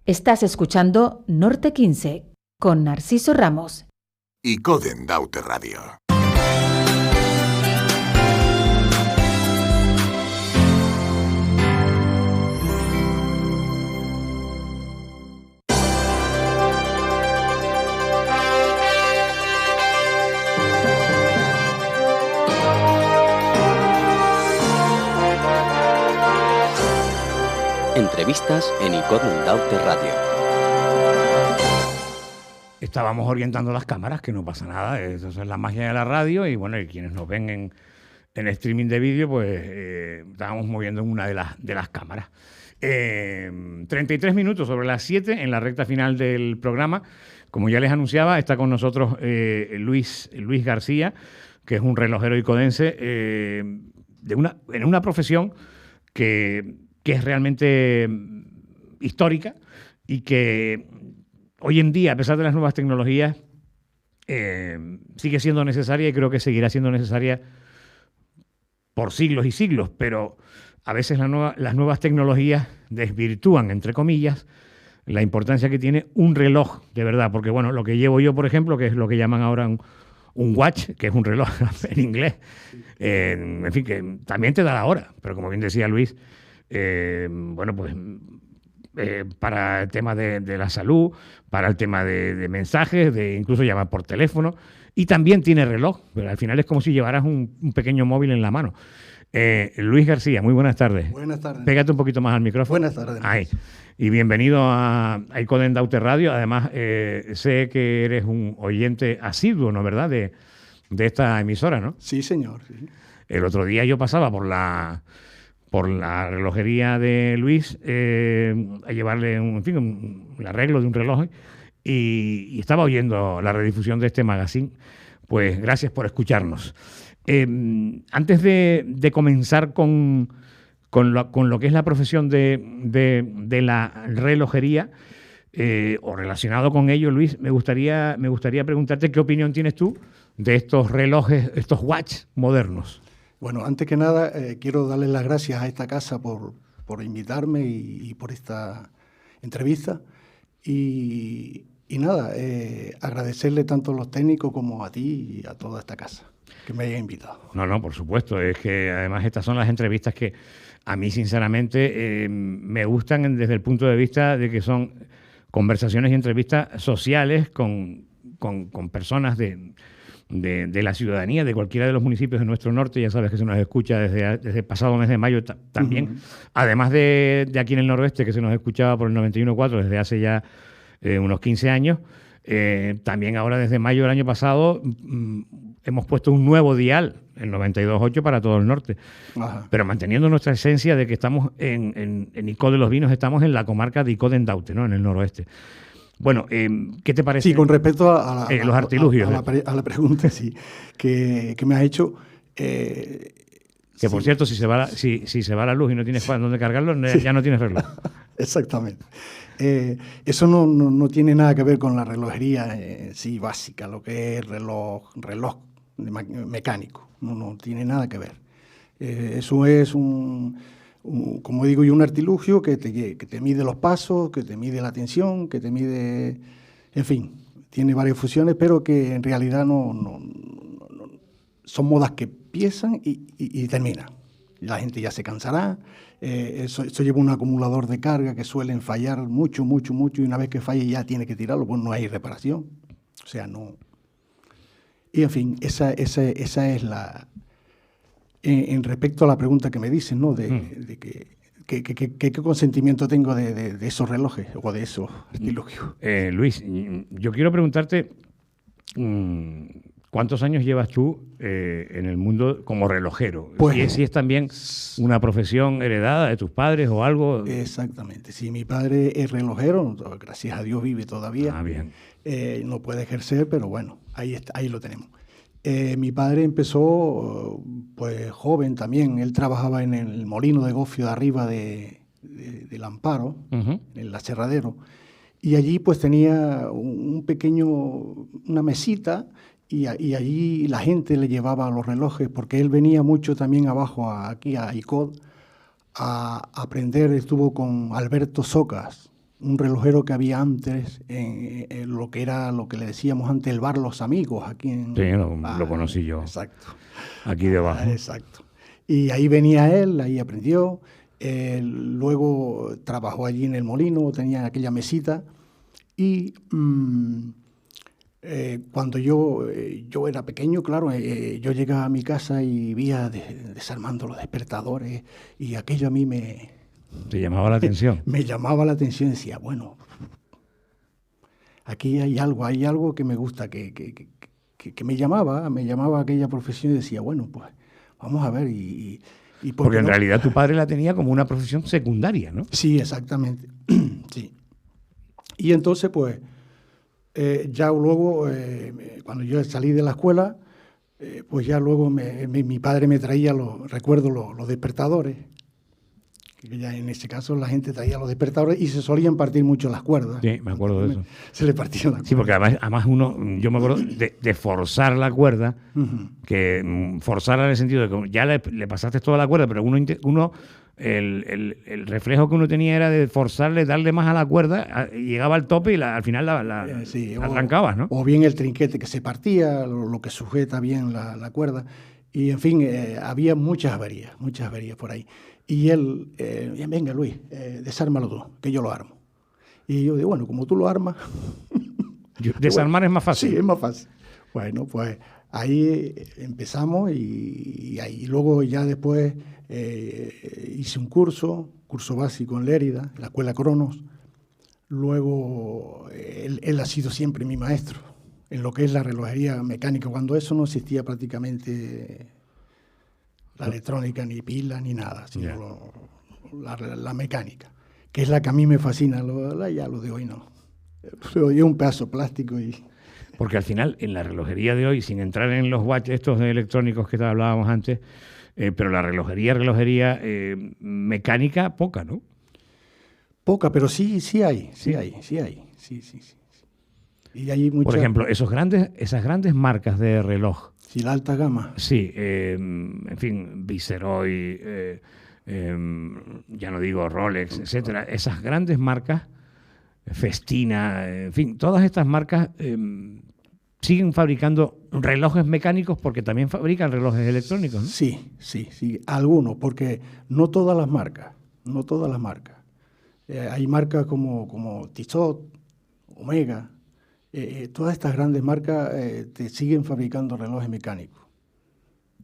Estás escuchando Norte 15 con Narciso Ramos y Coden Daute Radio. Entrevistas en Icoden Daute Radio. Estábamos orientando las cámaras, que no pasa nada, eso es la magia de la radio, y bueno, y quienes nos ven en streaming de vídeo, pues estábamos moviendo una de las cámaras. 33 minutos sobre las 7 en la recta final del programa. Como ya les anunciaba, está con nosotros Luis García, que es un relojero icodense en una profesión que es realmente histórica y que hoy en día, a pesar de las nuevas tecnologías, sigue siendo necesaria y creo que seguirá siendo necesaria por siglos y siglos, pero a veces las nuevas tecnologías desvirtúan, entre comillas, la importancia que tiene un reloj de verdad, porque bueno, lo que llevo yo, por ejemplo, que es lo que llaman ahora un watch, que es un reloj en inglés, en fin, que también te da la hora, pero como bien decía Luis, bueno, pues para el tema de la salud, para el tema de mensajes, de incluso llamar por teléfono, y también tiene reloj, pero al final es como si llevaras un pequeño móvil en la mano. Luis García, muy buenas tardes. Buenas tardes. Pégate un poquito más al micrófono. Buenas tardes. Ahí. Y bienvenido a Icoden Daute Radio. Además, sé que eres un oyente asiduo, ¿no? ¿Verdad? De esta emisora, ¿no? Sí, señor. Sí. El otro día yo pasaba por la relojería de Luis a llevarle un arreglo de un reloj y estaba oyendo la redifusión de este magazine. Pues gracias por escucharnos. Antes de comenzar con lo que es la profesión de la relojería o relacionado con ello, Luis, me gustaría preguntarte qué opinión tienes tú de estos relojes, estos watch modernos. Bueno, antes que nada, quiero darle las gracias a esta casa por invitarme y por esta entrevista. Y nada, agradecerle tanto a los técnicos como a ti y a toda esta casa que me haya invitado. No, por supuesto. Es que además estas son las entrevistas que a mí, sinceramente, me gustan desde el punto de vista de que son conversaciones y entrevistas sociales con personas de la ciudadanía, de cualquiera de los municipios de nuestro norte. Ya sabes que se nos escucha desde el pasado mes de mayo también. Uh-huh. Además de aquí en el noroeste, que se nos escuchaba por el 91.4 desde hace ya unos 15 años. También ahora desde mayo del año pasado hemos puesto un nuevo dial, el 92.8 para todo el norte. Ajá. Pero manteniendo nuestra esencia de que estamos en Icó de los Vinos, estamos en la comarca de Icoden Daute, ¿no? En el noroeste. Bueno, ¿qué te parece? Sí, con respecto a los artilugios. A la pregunta, sí, que me has hecho. Que por cierto, si se va la luz y no tienes para dónde cargarlo, sí, ya no tienes reloj. Exactamente. Eso no tiene nada que ver con la relojería sí básica, lo que es reloj mecánico. No tiene nada que ver. Eso es como digo yo, un artilugio que te mide los pasos, que te mide la tensión, que te mide, en fin, tiene varias funciones, pero que en realidad no son modas que empiezan y terminan. La gente ya se cansará. Eso lleva un acumulador de carga que suelen fallar mucho, y una vez que falle ya tiene que tirarlo, pues no hay reparación. O sea, no. Y en fin, esa es la. En respecto a la pregunta que me dicen, ¿no? De qué consentimiento tengo de esos relojes o de esos artilugios. Luis, yo quiero preguntarte, ¿cuántos años llevas tú en el mundo como relojero? Pues, si es también una profesión heredada de tus padres o algo. Exactamente. Sí, mi padre es relojero, gracias a Dios vive todavía. Ah, bien. No puede ejercer, pero bueno, ahí lo tenemos. Mi padre empezó pues joven también. Él trabajaba en el molino de gofio de arriba del Amparo, uh-huh, en el aserradero. Y allí pues tenía una mesita y allí la gente le llevaba los relojes porque él venía mucho también abajo aquí a ICOD a aprender. Estuvo con Alberto Socas, un relojero que había antes, en lo que le decíamos antes el bar Los Amigos, aquí en... Sí, lo conocí yo. Exacto. Aquí debajo. Exacto. Y ahí venía él, ahí aprendió. Luego trabajó allí en el molino, tenía aquella mesita. Y cuando yo era pequeño, claro, yo llegaba a mi casa y veía desarmando los despertadores, y aquello a mí ¿Te llamaba la atención? me llamaba la atención. Decía, bueno, aquí hay algo que me gusta, que me llamaba aquella profesión, y decía, bueno, pues vamos a ver. ¿por Porque qué en no? realidad tu padre la tenía como una profesión secundaria, ¿no? Sí, exactamente. Sí. Y entonces, pues, ya luego, cuando yo salí de la escuela, pues ya luego mi padre me traía, recuerdo, los despertadores. Que ya en ese caso la gente traía los despertadores y se solían partir mucho las cuerdas. Sí, me acuerdo de eso. Se le partían las cuerdas. Sí, porque además yo me acuerdo de forzar la cuerda, Ujú. que forzar en el sentido de que ya le pasaste toda la cuerda, pero el reflejo que uno tenía era de forzarle, darle más a la cuerda, y llegaba al tope y al final la Sí, arrancabas, ¿no? O bien el trinquete que se partía, lo que sujeta bien la cuerda. Y en fin, había muchas averías por ahí. Y él, venga Luis, desármalo tú, que yo lo armo. Y yo digo, bueno, como tú lo armas... Desarmar es más fácil. Sí, es más fácil. Bueno, pues ahí empezamos y ahí luego ya después hice un curso básico en Lérida, en la Escuela Cronos. Luego él ha sido siempre mi maestro en lo que es la relojería mecánica, cuando eso no existía prácticamente la electrónica, ni pila, ni nada, sino la mecánica, que es la que a mí me fascina. Ya lo de hoy no. Lo de un pedazo plástico y... Porque al final, en la relojería de hoy, sin entrar en los watches estos electrónicos que hablábamos antes, pero la relojería mecánica, poca, ¿no? Poca, pero sí hay. Sí. Y hay muchas... Por ejemplo, esas grandes marcas de reloj. Sí, la alta gama. Sí, en fin, Viceroy, ya no digo Rolex, etcétera. Esas grandes marcas, Festina, en fin, todas estas marcas siguen fabricando relojes mecánicos porque también fabrican relojes electrónicos, ¿no? Sí, algunos, porque no todas las marcas. Hay marcas como Tissot, Omega, todas estas grandes marcas te siguen fabricando relojes mecánicos.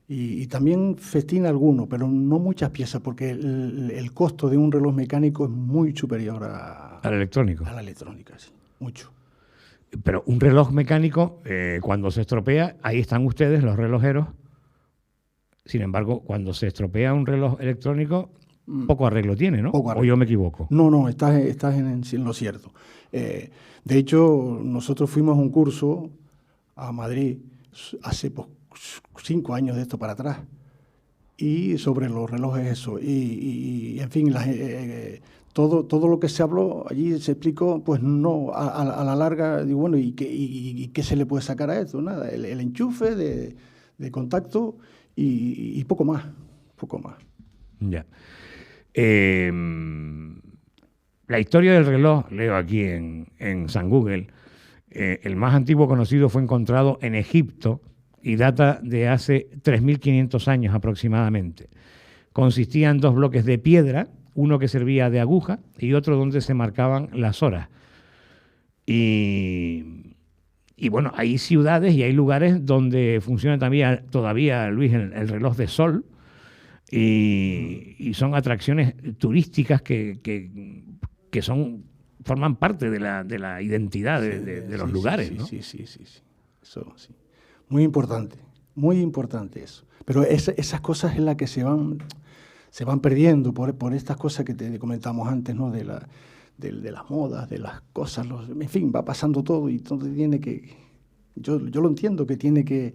Y también Festina algunos, pero no muchas piezas, porque el costo de un reloj mecánico es muy superior al electrónico. A la electrónica, sí, mucho. Pero un reloj mecánico, cuando se estropea, ahí están ustedes, los relojeros. Sin embargo, cuando se estropea un reloj electrónico, poco arreglo tiene, ¿no? ¿O yo me equivoco? No, estás en lo cierto. De hecho, nosotros fuimos a un curso a Madrid hace 5 años de esto para atrás, y sobre los relojes eso. Y en fin, todo lo que se habló allí se explicó, pues no, a la larga, digo, bueno, ¿y qué se le puede sacar a esto? Nada, el enchufe de contacto y poco más. Ya. La historia del reloj, leo aquí en San Google, el más antiguo conocido fue encontrado en Egipto y data de hace 3.500 años aproximadamente. Consistía en 2 bloques de piedra, uno que servía de aguja y otro donde se marcaban las horas. Y bueno, hay ciudades y hay lugares donde funciona también todavía, Luis, el reloj de sol, y son atracciones turísticas que forman parte de la identidad de los lugares, ¿no? Sí. Eso sí. Muy importante eso. Pero esas cosas en las que se van perdiendo por estas cosas que te comentamos antes, ¿no? De las modas, de las cosas, en fin, va pasando todo y todo tiene que... Yo lo entiendo que tiene que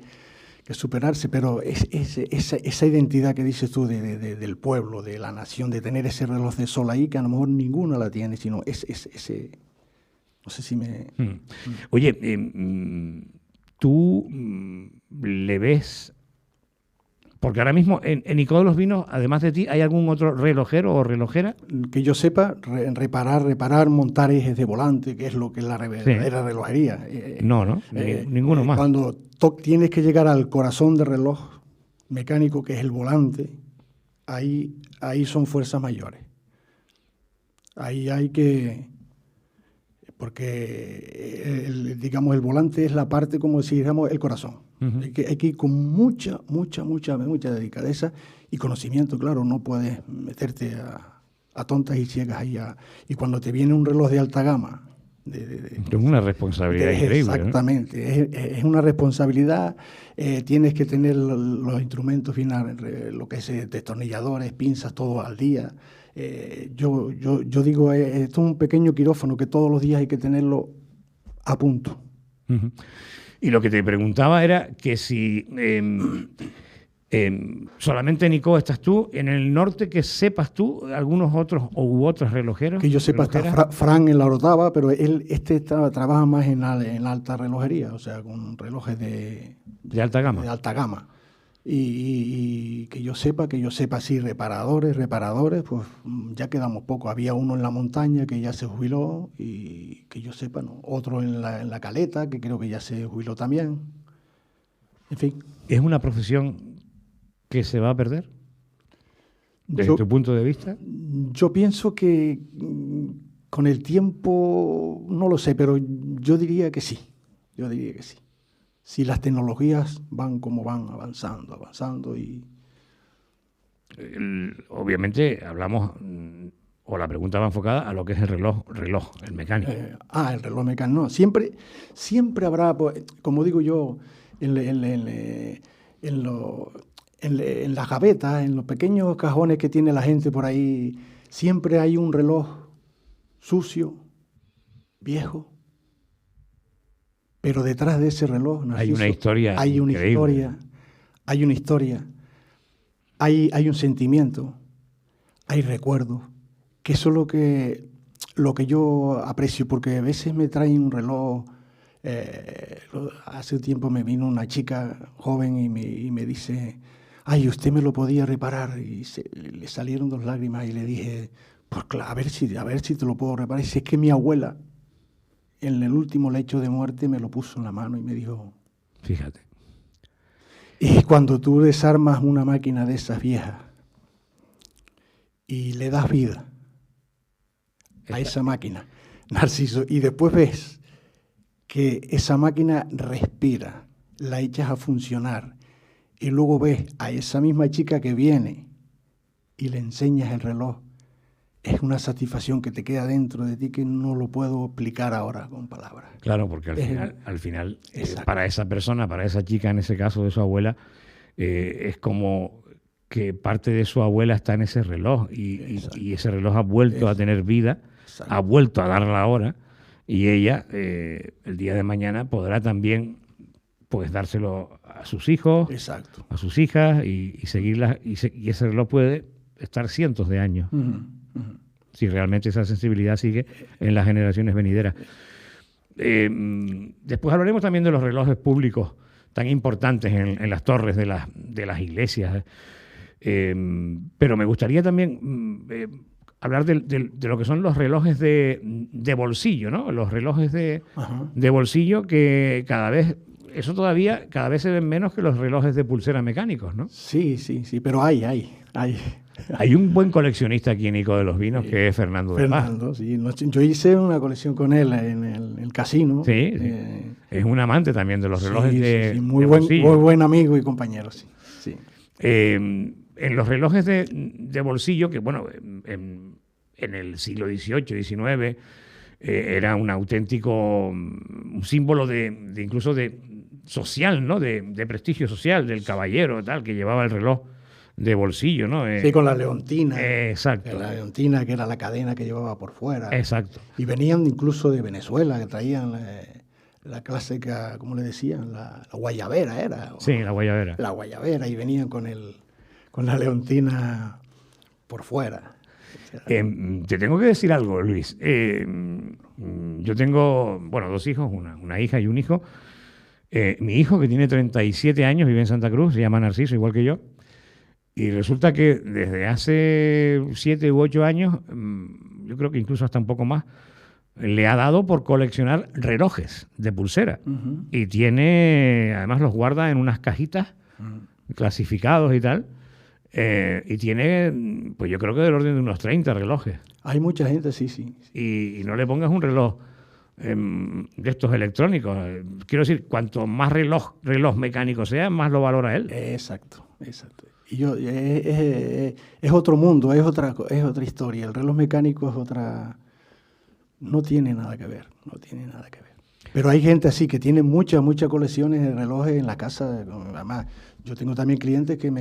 superarse, pero esa identidad que dices tú del pueblo, de la nación, de tener ese reloj de sol ahí, que a lo mejor ninguno la tiene, sino ese... No sé si me... Oye, ¿tú le ves Porque ahora mismo en Ico de los Vinos, además de ti, ¿hay algún otro relojero o relojera? Que yo sepa, reparar, montar ejes de volante, que es lo que es la verdadera relojería. No, ninguno más. Cuando tienes que llegar al corazón del reloj mecánico, que es el volante, ahí son fuerzas mayores. Ahí hay que... Porque, el volante es la parte, como si dijéramos, el corazón. Uh-huh. Hay que ir con mucha delicadeza y conocimiento, claro. No puedes meterte a tontas y ciegas ahí. Y cuando te viene un reloj de alta gama... Es una responsabilidad increíble. Exactamente. ¿No? Es una responsabilidad. Tienes que tener los instrumentos finales, lo que es destornilladores, pinzas, todo al día. Yo digo, esto es un pequeño quirófano que todos los días hay que tenerlo a punto. Uh-huh. Y lo que te preguntaba era que si solamente en Ico estás tú, en el norte, que sepas tú, algunos otros u otros relojeros. Que yo sepa, está Fran en la Orotava, pero trabaja más en la alta relojería, o sea, con relojes de alta gama. De alta gama. Y que yo sepa, sí, reparadores, pues ya quedamos pocos. Había uno en la montaña que ya se jubiló y que yo sepa, no. Otro en la Caleta, que creo que ya se jubiló también. En fin. ¿Es una profesión que se va a perder? ¿Desde tu punto de vista? Yo pienso que con el tiempo, no lo sé, pero yo diría que sí. Si las tecnologías van como van, avanzando y... Obviamente hablamos, o la pregunta va enfocada a lo que es el reloj, el mecánico. El reloj mecánico. No, siempre habrá, como digo yo, en las gavetas, en los pequeños cajones que tiene la gente por ahí, siempre hay un reloj sucio, viejo. Pero detrás de ese reloj, Narciso, hay una historia, hay un sentimiento, hay recuerdos, que eso es lo que yo aprecio, porque a veces me traen un reloj. Hace un tiempo me vino una chica joven y me dice, ay, usted me lo podía reparar, y le salieron 2 lágrimas y le dije, pues claro, a ver si te lo puedo reparar. Y si es que mi abuela, en el último lecho de muerte, me lo puso en la mano y me dijo... Fíjate. Y cuando tú desarmas una máquina de esas viejas y le das vida a esa máquina, Narciso, y después ves que esa máquina respira, la echas a funcionar, y luego ves a esa misma chica que viene y le enseñas el reloj, es una satisfacción que te queda dentro de ti que no lo puedo explicar ahora con palabras. Claro, porque al final para esa persona, para esa chica, en ese caso de su abuela, es como que parte de su abuela está en ese reloj y ese reloj ha vuelto a tener vida, ha vuelto a dar la hora, y ella el día de mañana podrá también pues dárselo a sus hijos, a sus hijas y seguirlas, y ese reloj puede estar cientos de años. Si realmente esa sensibilidad sigue en las generaciones venideras. Después hablaremos también de los relojes públicos tan importantes en las torres de las iglesias. Pero me gustaría también hablar de lo que son los relojes de bolsillo, ¿no? Los relojes de bolsillo que cada vez se ven menos que los relojes de pulsera mecánicos, ¿no? Sí, pero hay. Hay un buen coleccionista aquí en Ico de los Vinos, que es Fernando de Paz. Sí. Yo hice una colección con él en el casino. Sí. Es un amante también de los relojes de muy bolsillo. Muy buen amigo y compañero, sí. En los relojes de bolsillo, que bueno, en el siglo XVIII, XIX, era un auténtico un símbolo incluso de social, ¿no? De prestigio social del caballero, tal, que llevaba el reloj de bolsillo, ¿no? Sí, con la leontina. Exacto. La leontina, que era la cadena que llevaba por fuera. Exacto. Y venían incluso de Venezuela, que traían la clásica, ¿cómo le decían? La guayabera era. Sí, la guayabera. La guayabera, y venían con la leontina por fuera. Te tengo que decir algo, Luis. Yo tengo, 2 hijos, una hija y un hijo. Mi hijo, que tiene 37 años, vive en Santa Cruz, se llama Narciso, igual que yo. Y resulta que desde hace 7 u 8 años, yo creo que incluso hasta un poco más, le ha dado por coleccionar relojes de pulsera. Y tiene, además los guarda en unas cajitas clasificados y tal. Y tiene, pues yo creo que del orden de unos 30 relojes. Hay mucha gente, sí. Y no le pongas un reloj de estos electrónicos. Quiero decir, cuanto más reloj mecánico sea, más lo valora él. Exacto. Y es otro mundo, es otra historia. El reloj mecánico es otra... No tiene nada que ver. Pero hay gente así que tiene muchas colecciones de relojes en la casa. Además, yo tengo también clientes que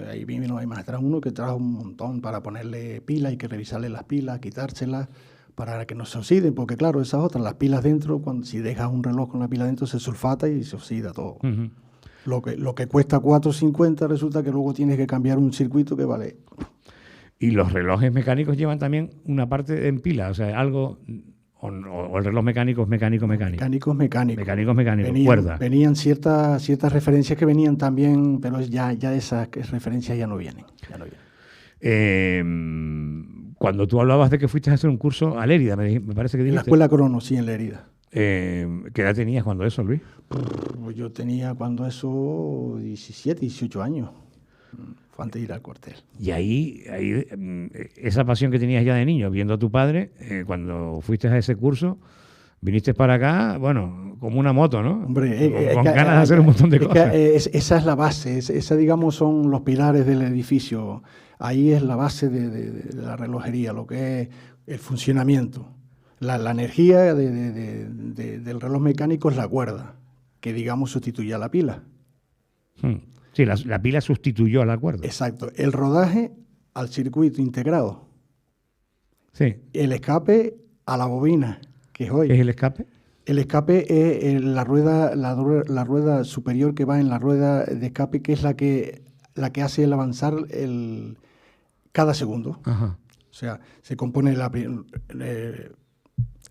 ahí vino, hay más atrás uno que trajo un montón para ponerle pilas, hay que revisarle las pilas, quitárselas para que no se oxiden, porque claro, esas otras, las pilas dentro, si dejas un reloj con la pila dentro se sulfata y se oxida todo. Uh-huh. Lo que cuesta 4.50 resulta que luego tienes que cambiar un circuito que vale. Y los relojes mecánicos llevan también una parte en pila, o sea, algo... O el reloj mecánico es mecánico. Cuerda. Venían ciertas referencias que venían también, pero ya esas referencias ya no vienen. Cuando tú hablabas de que fuiste a hacer un curso a Lérida, me parece que dijiste. En la Escuela Crono, sí, en Lérida. ¿Qué edad tenías cuando eso, Luis? Yo tenía cuando eso 17, 18 años. Fue antes de ir al cuartel. Y ahí esa pasión que tenías ya de niño, viendo a tu padre, cuando fuiste a ese curso, viniste para acá, bueno, como una moto, ¿no? Hombre, con ganas de hacer un montón de cosas. Esa es la base, esa digamos son los pilares del edificio. Ahí es la base de la relojería, lo que es el funcionamiento. La energía del reloj mecánico es la cuerda, que digamos sustituye a la pila. Sí, la pila sustituyó a la cuerda. Exacto. El rodaje al circuito integrado. Sí. El escape a la bobina, que es hoy. ¿Qué es el escape? El escape es la rueda superior que va en la rueda de escape, que es la que hace el avanzar cada segundo. Ajá. O sea, se compone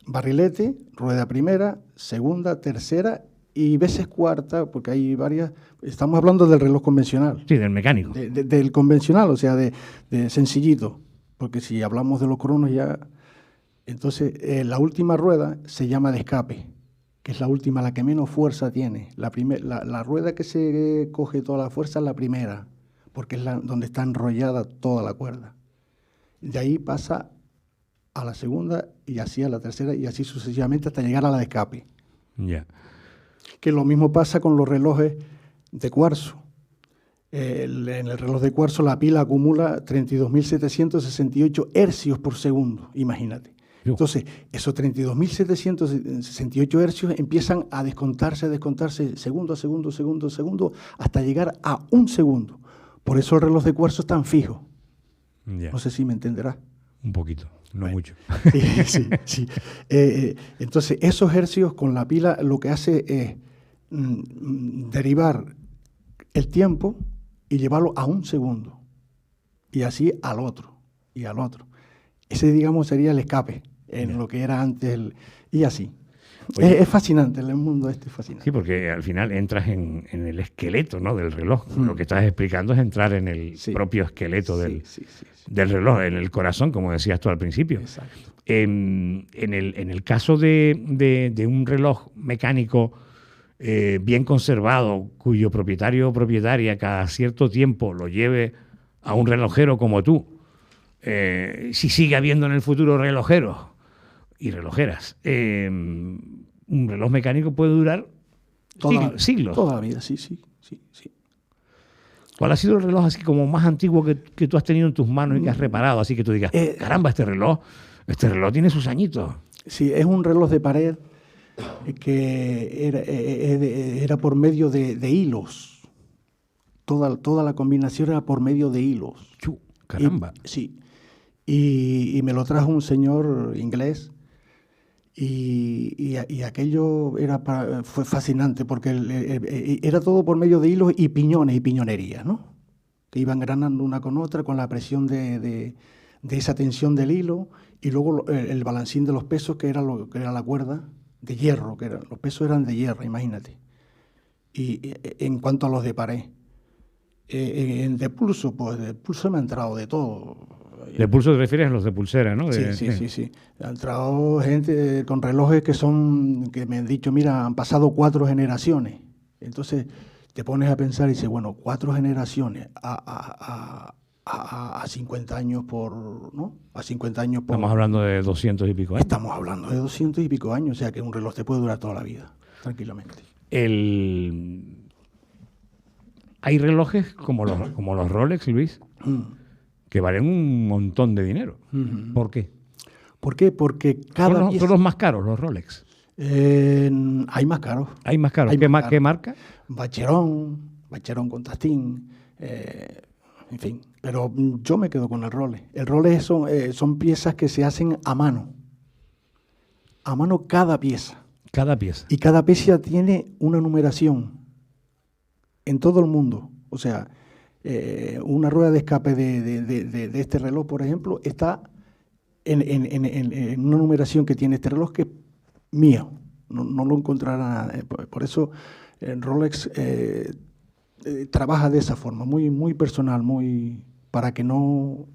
barrilete, rueda primera, segunda, tercera y veces cuarta, porque hay varias. Estamos hablando del reloj convencional. Sí, del mecánico. Del convencional, o sea, de sencillito. Porque si hablamos de los cronos ya... Entonces, la última rueda se llama de escape, que es la última, la que menos fuerza tiene. La rueda que se coge toda la fuerza es la primera, porque es donde está enrollada toda la cuerda. De ahí pasa a la segunda y así a la tercera y así sucesivamente hasta llegar a la de escape. Ya. Que lo mismo pasa con los relojes de cuarzo. En el reloj de cuarzo la pila acumula 32.768 hercios por segundo, imagínate. Entonces, esos 32.768 hercios empiezan a descontarse segundo a segundo, hasta llegar a 1 segundo. Por eso el reloj de cuarzo es tan fijo. Yeah. No sé si me entenderás. Un poquito, no mucho. Sí. Entonces, esos hercios con la pila lo que hace es derivar el tiempo y llevarlo a 1 segundo. Y así al otro, y al otro. Ese, digamos, sería el escape en lo que era antes. Y así. Oye, es fascinante, el mundo este es fascinante. Sí, porque al final entras en el esqueleto, ¿no?, del reloj. Lo que estás explicando es entrar en el propio esqueleto del reloj, en el corazón, como decías tú al principio. Exacto. En el caso de un reloj mecánico bien conservado, cuyo propietario o propietaria cada cierto tiempo lo lleve a un relojero como tú, si sigue habiendo en el futuro relojeros y relojeras, un reloj mecánico puede durar siglos. Toda la vida, sí. ¿Cuál ha sido el reloj así como más antiguo que tú has tenido en tus manos y que has reparado? Así que tú digas, caramba, este reloj tiene sus añitos. Sí, es un reloj de pared que era por medio de hilos. Toda la combinación era por medio de hilos. Caramba. Y me lo trajo un señor inglés y aquello fue fascinante porque era todo por medio de hilos y piñones y piñonerías, ¿no? Que iban granando una con otra con la presión de esa tensión del hilo y luego el balancín de los pesos que era la cuerda de hierro, los pesos eran de hierro, imagínate. Y en cuanto a los de pared, De pulso, pues de pulso me ha entrado de todo. ¿De pulso te refieres a los de pulsera, no? Sí. Ha entrado gente con relojes que me han dicho, mira, han pasado 4 generaciones. Entonces te pones a pensar y dices, bueno, 4 generaciones a 50 años ¿no? A 50 años por... Estamos hablando de 200 y pico años. Estamos hablando de 200 y pico años, o sea que un reloj te puede durar toda la vida, tranquilamente. Hay relojes como los Rolex, Luis, que valen un montón de dinero. ¿Por qué? ¿Por qué? Porque cada Son los más caros, los Rolex. Hay más caros. Hay más caros. ¿Qué marca? Vacheron con Tastín, en fin. Pero yo me quedo con el Rolex. El Rolex son piezas que se hacen a mano. A mano cada pieza. Cada pieza. Y cada pieza tiene una numeración en todo el mundo. O sea, una rueda de escape de este reloj, por ejemplo, está en una numeración que tiene este reloj que es mío. No lo encontrará. Por eso Rolex trabaja de esa forma, muy, muy personal, muy para que no...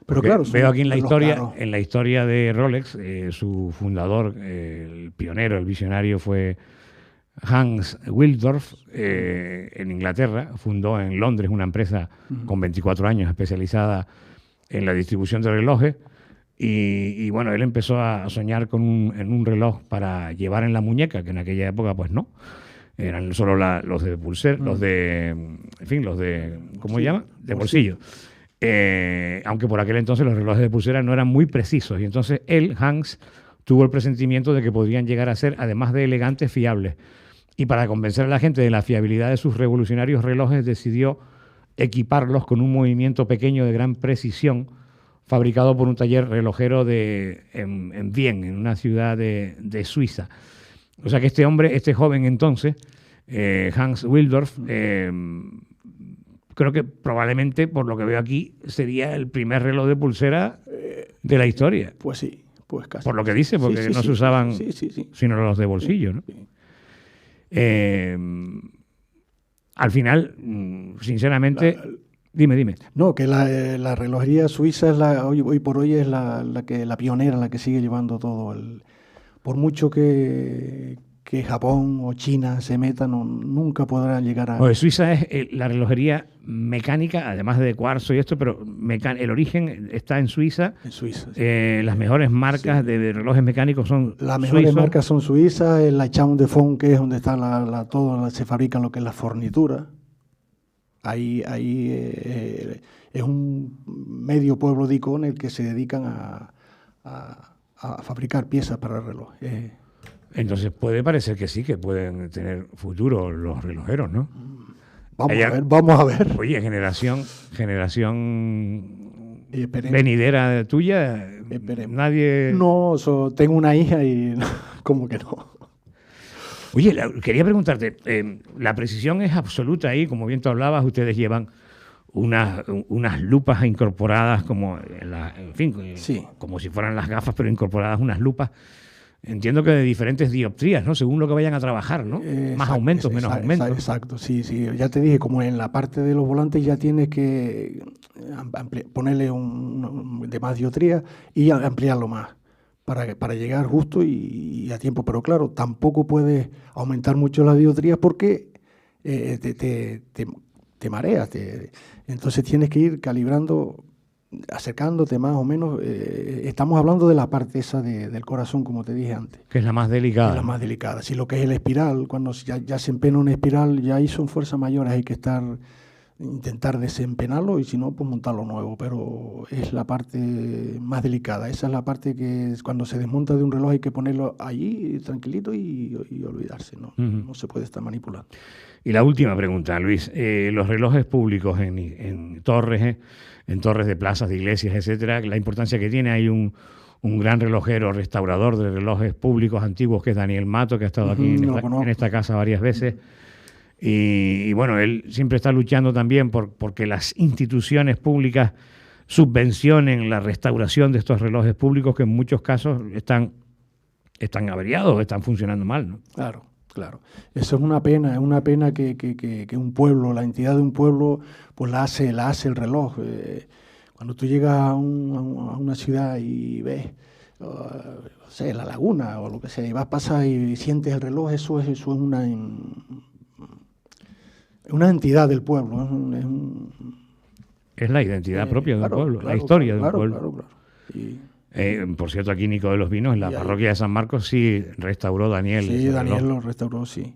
Pero porque claro, veo aquí en la historia de Rolex, su fundador, el pionero, el visionario fue Hans Wilsdorf, en Inglaterra. Fundó en Londres una empresa con 24 años especializada en la distribución de relojes. Y bueno, él empezó a soñar en un reloj para llevar en la muñeca, que en aquella época pues no. Eran solo los de pulsera, los de ¿cómo se llama? De bolsillo. Aunque por aquel entonces los relojes de pulsera no eran muy precisos. Y entonces Hans, tuvo el presentimiento de que podrían llegar a ser, además de elegantes, fiables. Y para convencer a la gente de la fiabilidad de sus revolucionarios relojes, decidió equiparlos con un movimiento pequeño de gran precisión, fabricado por un taller relojero en Vienne, en una ciudad de Suiza. O sea que este joven entonces, Hans Wilsdorf, creo que probablemente, por lo que veo aquí, sería el primer reloj de pulsera de la historia. Pues sí, pues casi. Por lo que dice, porque no se usaban sino los de bolsillo, ¿no? Sí. Al final, sinceramente... Dime. No, que la relojería suiza es hoy por hoy es la pionera, la que sigue llevando todo. Por mucho que Japón o China se metan, nunca podrán llegar a... Pues Suiza es la relojería mecánica, además de cuarzo y esto, pero el origen está en Suiza. En Suiza, sí. Las mejores marcas de relojes mecánicos son Las mejores suizos. marcas son suizas, la Champ de Fond, que es donde está todo, se fabrican lo que es la fornitura. Ahí es un medio pueblo de Icón el que se dedican a fabricar piezas para el reloj. Entonces puede parecer que sí, que pueden tener futuro los relojeros, ¿no? Vamos a ver. Oye, generación venidera tuya, nadie... No, tengo una hija y como que no. Oye, quería preguntarte, la precisión es absoluta ahí, como bien tú hablabas, ustedes llevan unas lupas incorporadas como, como si fueran las gafas, pero incorporadas unas lupas. Entiendo que de diferentes dioptrías, ¿no? Según lo que vayan a trabajar, ¿no? Más aumentos, menos aumentos. Exacto, sí. Ya te dije, como en la parte de los volantes ya tienes que ponerle de más dioptría y ampliarlo más para llegar justo y a tiempo. Pero claro, tampoco puedes aumentar mucho las dioptrías porque te mareas. Entonces tienes que ir calibrando, acercándote más o menos. Estamos hablando de la parte esa del corazón, como te dije antes. Que es la más delicada. Es la más delicada. Si lo que es el espiral, cuando ya se empena una espiral, ya ahí son fuerzas mayores, hay que intentar desempenarlo y si no, pues montarlo nuevo. Pero es la parte más delicada. Esa es la parte que cuando se desmonta de un reloj hay que ponerlo allí tranquilito y olvidarse. No se puede estar manipulando. Y la última pregunta, Luis. Los relojes públicos en torres de plazas, de iglesias, etcétera, la importancia que tiene. Hay un gran relojero, restaurador de relojes públicos antiguos, que es Daniel Mato, que ha estado aquí en esta casa varias veces. Y bueno, él siempre está luchando también porque las instituciones públicas subvencionen la restauración de estos relojes públicos que en muchos casos están averiados, están funcionando mal, ¿no? Claro. Claro, eso es una pena que un pueblo, la entidad de un pueblo, pues la hace el reloj. Cuando tú llegas a una ciudad y ves, no sé, la laguna o lo que sea, y vas a pasar y sientes el reloj, eso es una entidad del pueblo. Es la identidad propia del pueblo, la historia del pueblo. Claro. Y, por cierto, aquí Nico de los Vinos, en la parroquia de San Marcos, sí restauró Daniel. Sí, Daniel lo restauró, sí.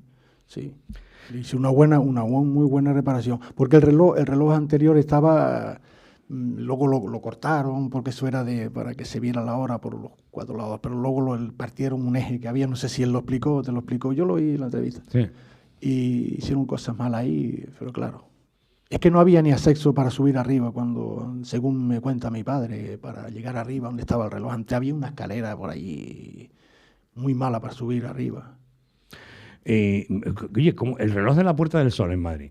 Hizo una muy buena reparación. Porque el reloj anterior estaba, luego lo cortaron, porque eso era para que se viera la hora por los 4 lados, pero luego partieron un eje que había, no sé si él lo explicó o te lo explicó, yo lo oí en la entrevista. Sí. Y hicieron cosas malas ahí, pero claro. Es que no había ni acceso para subir arriba según me cuenta mi padre, para llegar arriba donde estaba el reloj. Antes había una escalera por allí muy mala para subir arriba. Oye, como el reloj de la Puerta del Sol en Madrid,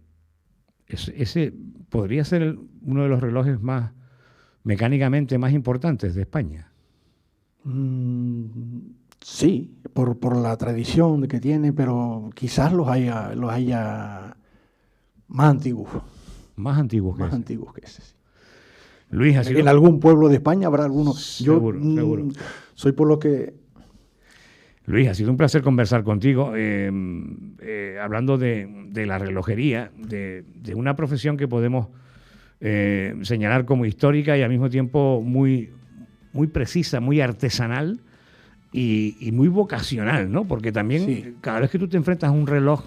ese podría ser uno de los relojes más mecánicamente más importantes de España. Sí, por la tradición que tiene, pero quizás los haya más antiguos. Más antiguos que ese. Sí. Luis, ha sido... En algún pueblo de España habrá alguno. Seguro. Soy por lo que... Luis, ha sido un placer conversar contigo, hablando de la relojería, de una profesión que podemos señalar como histórica y al mismo tiempo muy, muy precisa, muy artesanal y muy vocacional, ¿no? Porque también cada vez que tú te enfrentas a un reloj,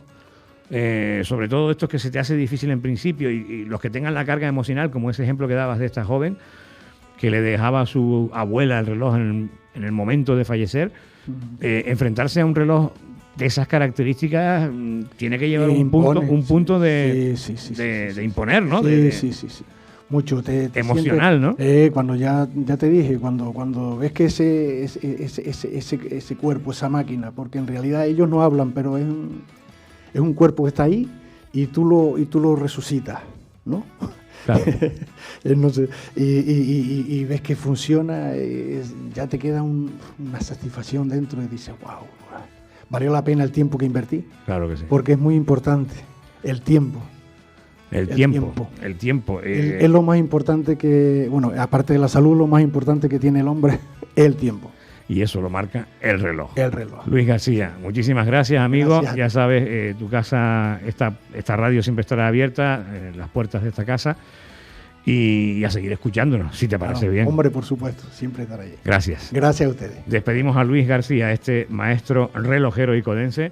sobre todo estos que se te hace difícil en principio y los que tengan la carga emocional, como ese ejemplo que dabas de esta joven que le dejaba a su abuela el reloj en el momento de fallecer, enfrentarse a un reloj de esas características tiene que llevar un punto de imponer, ¿no? Sí. Mucho. Emocional, siempre, ¿no? Cuando ya te dije, cuando ves que ese cuerpo, esa máquina, porque en realidad ellos no hablan, pero es un cuerpo que está ahí y tú lo resucitas, ¿no? Claro. No sé, y ves que funciona, ya te queda una satisfacción dentro y dices, wow, valió la pena el tiempo que invertí. Claro que sí. Porque es muy importante el tiempo. El tiempo. Es lo más importante aparte de la salud, lo más importante que tiene el hombre es el tiempo. Y eso lo marca el reloj. El reloj. Luis García, muchísimas gracias, amigo. Gracias. Ya sabes, tu casa, esta radio siempre estará abierta, las puertas de esta casa, y a seguir escuchándonos, si te parece bien. Hombre, por supuesto, siempre estará ahí. Gracias. Gracias a ustedes. Despedimos a Luis García, este maestro relojero icodense.